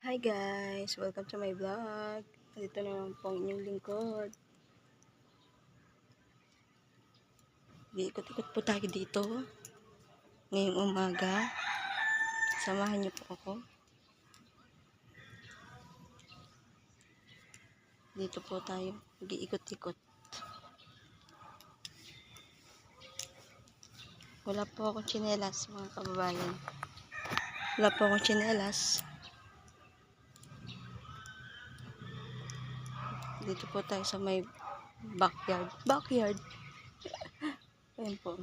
Hi guys! Welcome to my vlog. Dito naman po ang inyong lingkod. Ikot-ikot po tayo dito. Ngayong umaga. Samahan niyo po ako. Dito po tayo. Mag-iikot-ikot. Wala po akong tsinelas mga kababayan. Wala po akong tsinelas. Dito po tayo sa may backyard. Ayan po.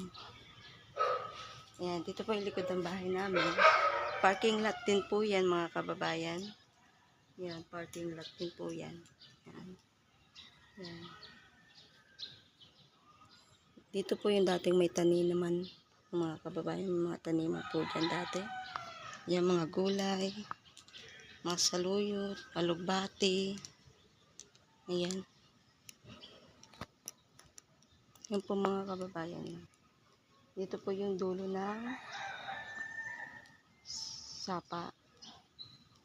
Ayan, dito po yung likod ng bahay namin. Parking lot din po yan mga kababayan. Ayan, parking lot din po yan. Ayan. Ayan. Dito po yung dating may taniman mga kababayan. Mga taniman po dyan dati. Ayan, mga gulay. Mga saluyot, alugbati. Ayan. Yan po mga kababayan. Dito po yung dulo ng sapa.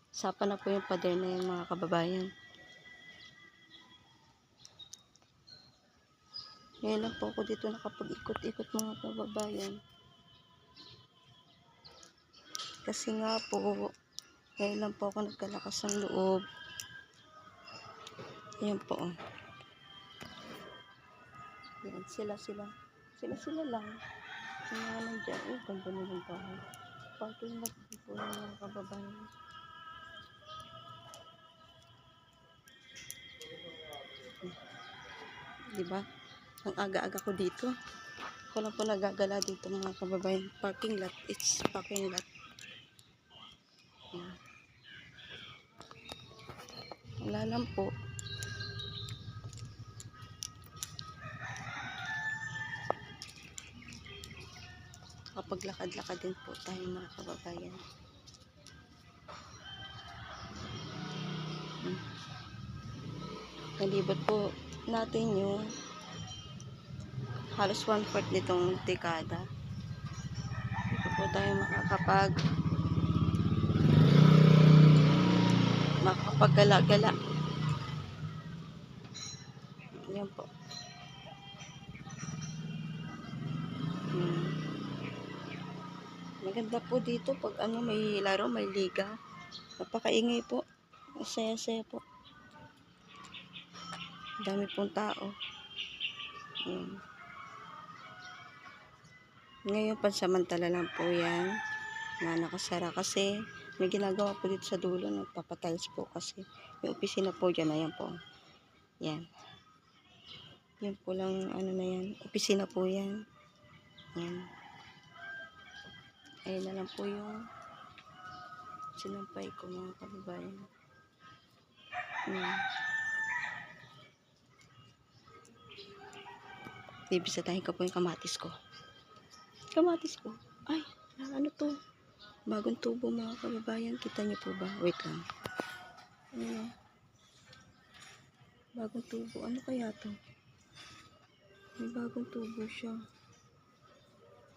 Sapa na po yung pader na yan mga kababayan. Ngayon lang po ako dito nakapag-ikot-ikot mga kababayan. Kasi nga po, ngayon lang po ako nagkalakas ng loob. Ayan po. Ayan, sila lang. Yung mga nandiyan, ganda nilang bahay. Parking lot po yung mga kababayan. Diba? Ang aga-aga ko dito. Ako lang po nagagala dito mga kababayan. Parking lot. It's parking lot. Ayan. Wala lang po. Kapag lakad-lakad din po tayo mga kababayan. Nalibot po natin yung halos 1/4 nitong dekada. Dito po tayo makakapag-gala-gala. Yan po. Maganda po dito pag may laro, may liga. Napakaingay po. Masaya-saya po. Dami pong tao. Ngayon pansamantala lang po yan na nakasara kasi may ginagawa po dito sa dulo, nagpapatiles po kasi yung opisina po dyan, ayan po yan po lang na yan, opisina po yan. Ayun na lang po yung sinampay ko mga kababayan. Bibisitahin ko po yung kamatis ko. Ay, ano to? Bagong tubo mga kababayan. Kita niyo po ba? Wait lang. Bagong tubo. Ano kaya to? May bagong tubo siya.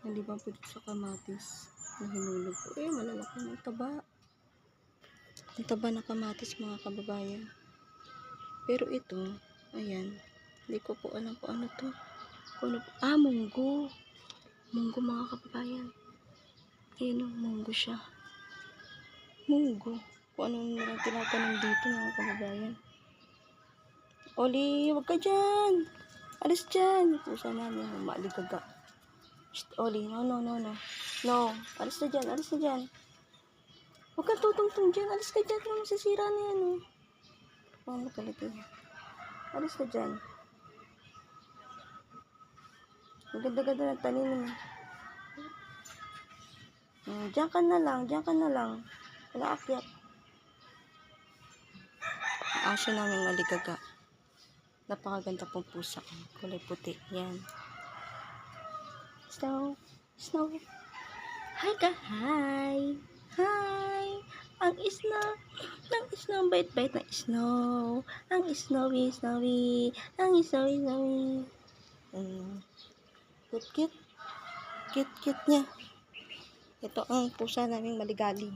Naliban po dito sa kamatis. Nahinulog po. Malalaki ng taba. Ang taba na kamatis mga kababayan. Pero ito, ayan. Hindi ko po alam po ano to. Munggo. Munggo mga kababayan. Ayan o, munggo siya. Munggo. Kung anong nilang tinatanong dito mga kababayan. Oli, huwag ka dyan. Alis dyan. Pusa namin. Maligaga. Oli, no. No, alis na dyan. Huwag kang tutungtong dyan. Alis ka dyan. Kung masisira na yan o. Paano talaga yan? Alis ka dyan. Ang ganda-ganda ng tanim. Diyan ka na lang. Wala akyat. Ang aso namin maligaga. Napakaganda pong pusa. Kulay puti. Yan. Snow. Hi ka. Hi. Ang snow. Ang bait-bait ng snow. Ang snowy. Ang snowy. Cute niya. Ito ang pusa naming maligalig.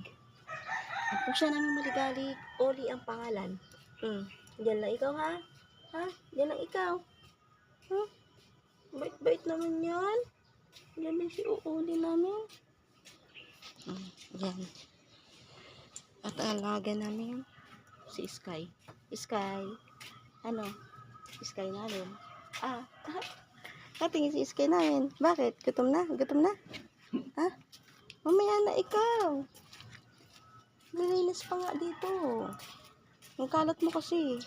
Ang pusa namin maligali, Oli ang pangalan. Diyan lang ikaw ha? Ha? Diyan lang ikaw. Huh? Bait-bait naman yan. Diyan lang si Oli namin. Yan. At alaga namin si Sky. Sky. Ano? Sky namin. Natingin si Sky namin. Bakit? Gutom na? Gutom na? Ha? Mamaya na ikaw. Nilinis pa nga dito. Ang kalat mo kasi.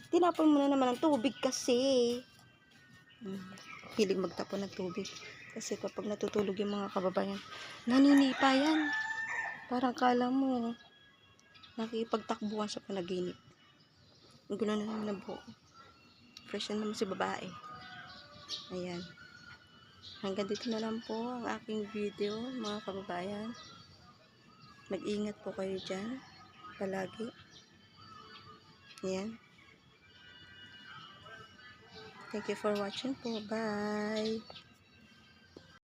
Tinapon mo na naman ang tubig kasi. Hilig magtapon ng tubig. Kasi kapag natutulog yung mga kababayan, naninipa yan. Parang kala mo, nakipagtakbuhan sa panaginip. Ang gulo na naman ng buhok. Fresh na naman si babae. Ayan. Hanggang dito na lang po ang aking video, mga kababayan. Mag-ingat po kayo dyan. Palagi. Ayan. Thank you for watching po. Bye!